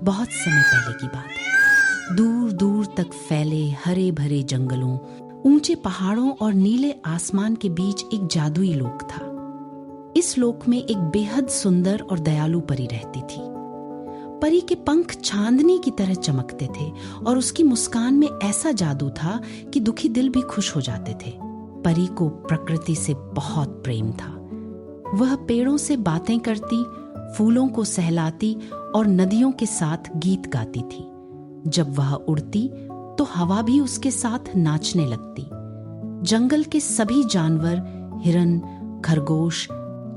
बहुत समय पहले की बात है। दूर दूर तक फैले हरे भरे जंगलों, ऊंचे पहाड़ों और नीले आसमान के बीच एक जादुई लोक था। इस लोक में एक बेहद सुंदर और दयालु परी रहती थी। परी के पंख चांदनी की तरह चमकते थे और उसकी मुस्कान में ऐसा जादू था कि दुखी दिल भी खुश हो जाते थे। परी को प्रकृति से बहुत प्रेम था। वह पेड़ों से बातें करती, फूलों को सहलाती और नदियों के साथ गीत गाती थी। जब वह उड़ती तो हवा भी उसके साथ नाचने लगती। जंगल के सभी जानवर, हिरन, खरगोश,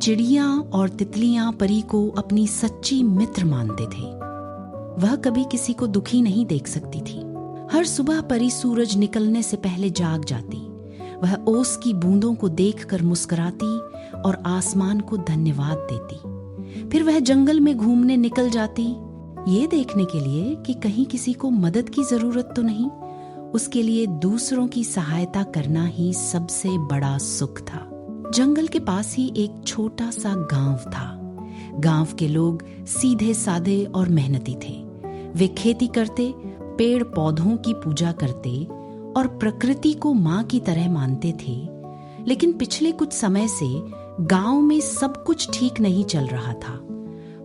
चिड़िया और तितलियां परी को अपनी सच्ची मित्र मानते थे। वह कभी किसी को दुखी नहीं देख सकती थी। हर सुबह परी सूरज निकलने से पहले जाग जाती। वह ओस की बूंदों को देखकर मुस्कुराती और आसमान को धन्यवाद देती। फिर वह जंगल में घूमने निकल जाती, ये देखने के लिए कि कहीं किसी को मदद की जरूरत तो नहीं। उसके लिए दूसरों की सहायता करना ही सबसे बड़ा सुख था। जंगल के पास ही एक छोटा सा गांव था। गांव के लोग सीधे साधे और मेहनती थे। वे खेती करते, पेड़ पौधों की पूजा करते और प्रकृति को मां की तरह मानते थे। लेकिन पिछले कुछ समय से गांव में सब कुछ ठीक नहीं चल रहा था।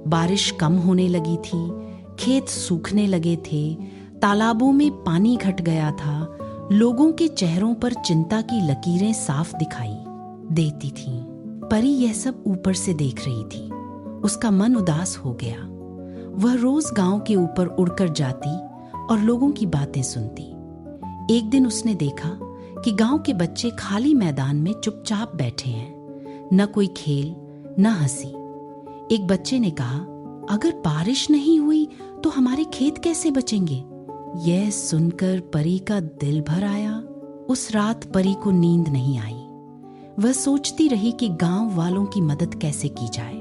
बारिश कम होने लगी थी, खेत सूखने लगे थे, तालाबों में पानी घट गया था। लोगों के चेहरों पर चिंता की लकीरें साफ दिखाई देती थीं। परी यह सब ऊपर से देख रही थी। उसका मन उदास हो गया। वह रोज गांव के ऊपर उड़कर जाती और लोगों की बातें सुनती। एक दिन उसने देखा कि गांव के बच्चे खाली मैदान में चुपचाप बैठे हैं, न कोई खेल न हंसी। एक बच्चे ने कहा, अगर बारिश नहीं हुई तो हमारे खेत कैसे बचेंगे? यह सुनकर परी का दिल भर आया। उस रात परी को नींद नहीं आई। वह सोचती रही कि गांव वालों की मदद कैसे की जाए।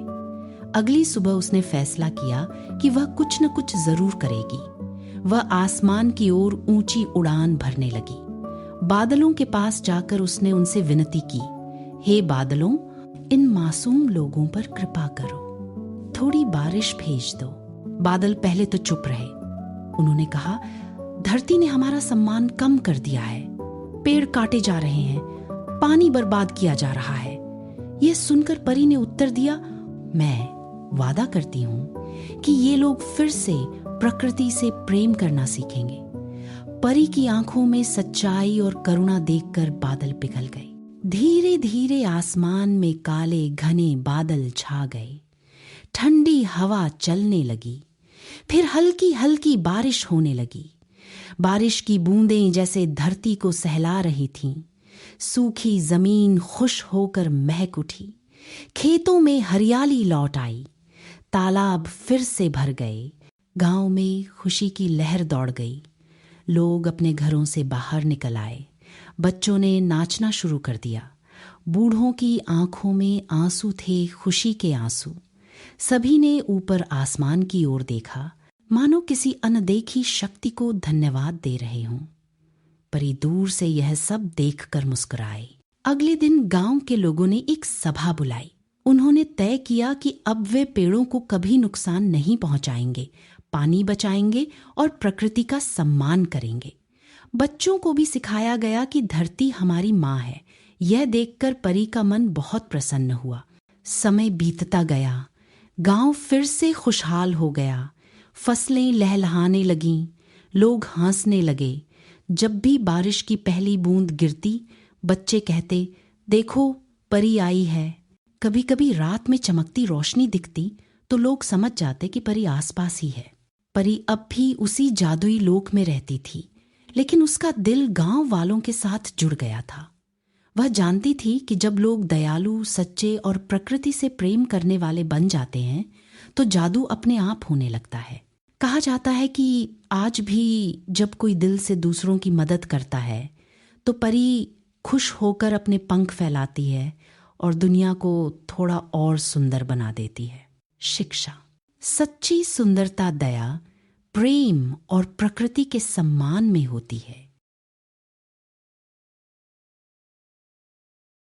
अगली सुबह उसने फैसला किया कि वह कुछ न कुछ जरूर करेगी। वह आसमान की ओर ऊंची उड़ान भरने लगी। बादलों के पास जाकर उसने उनसे विनती की, हे बादलों, इन मासूम लोगों पर कृपा करो, थोड़ी बारिश भेज दो। बादल पहले तो चुप रहे। उन्होंने कहा, धरती ने हमारा सम्मान कम कर दिया है। पेड़ काटे जा रहे हैं, पानी बर्बाद किया जा रहा है। यह सुनकर परी ने उत्तर दिया, मैं वादा करती हूं कि ये लोग फिर से प्रकृति से प्रेम करना सीखेंगे। परी की आंखों में सच्चाई और करुणा देखकर बादल पिघल गए। धीरे धीरे आसमान में काले घने बादल छा गए। ठंडी हवा चलने लगी। फिर हल्की हल्की बारिश होने लगी। बारिश की बूंदें जैसे धरती को सहला रही थीं। सूखी जमीन खुश होकर महक उठी। खेतों में हरियाली लौट आई। तालाब फिर से भर गए। गांव में खुशी की लहर दौड़ गई। लोग अपने घरों से बाहर निकल आए। बच्चों ने नाचना शुरू कर दिया। बूढ़ों की आंखों में आंसू थे, खुशी के आंसू। सभी ने ऊपर आसमान की ओर देखा, मानो किसी अनदेखी शक्ति को धन्यवाद दे रहे हों। परी दूर से यह सब देखकर मुस्कुराई। अगले दिन गांव के लोगों ने एक सभा बुलाई। उन्होंने तय किया कि अब वे पेड़ों को कभी नुकसान नहीं पहुंचाएंगे, पानी बचाएंगे और प्रकृति का सम्मान करेंगे। बच्चों को भी सिखाया गया कि धरती हमारी माँ है। यह देखकर परी का मन बहुत प्रसन्न हुआ। समय बीतता गया। गांव फिर से खुशहाल हो गया। फसलें लहलहाने लगीं। लोग हंसने लगे। जब भी बारिश की पहली बूंद गिरती, बच्चे कहते, देखो परी आई है। कभी कभी रात में चमकती रोशनी दिखती तो लोग समझ जाते कि परी आसपास ही है। परी अब भी उसी जादुई लोक में रहती थी, लेकिन उसका दिल गांव वालों के साथ जुड़ गया था। वह जानती थी कि जब लोग दयालु, सच्चे और प्रकृति से प्रेम करने वाले बन जाते हैं तो जादू अपने आप होने लगता है। कहा जाता है कि आज भी जब कोई दिल से दूसरों की मदद करता है तो परी खुश होकर अपने पंख फैलाती है और दुनिया को थोड़ा और सुंदर बना देती है। शिक्षा। सच्ची सुंदरता दया, प्रेम और प्रकृति के सम्मान में होती है।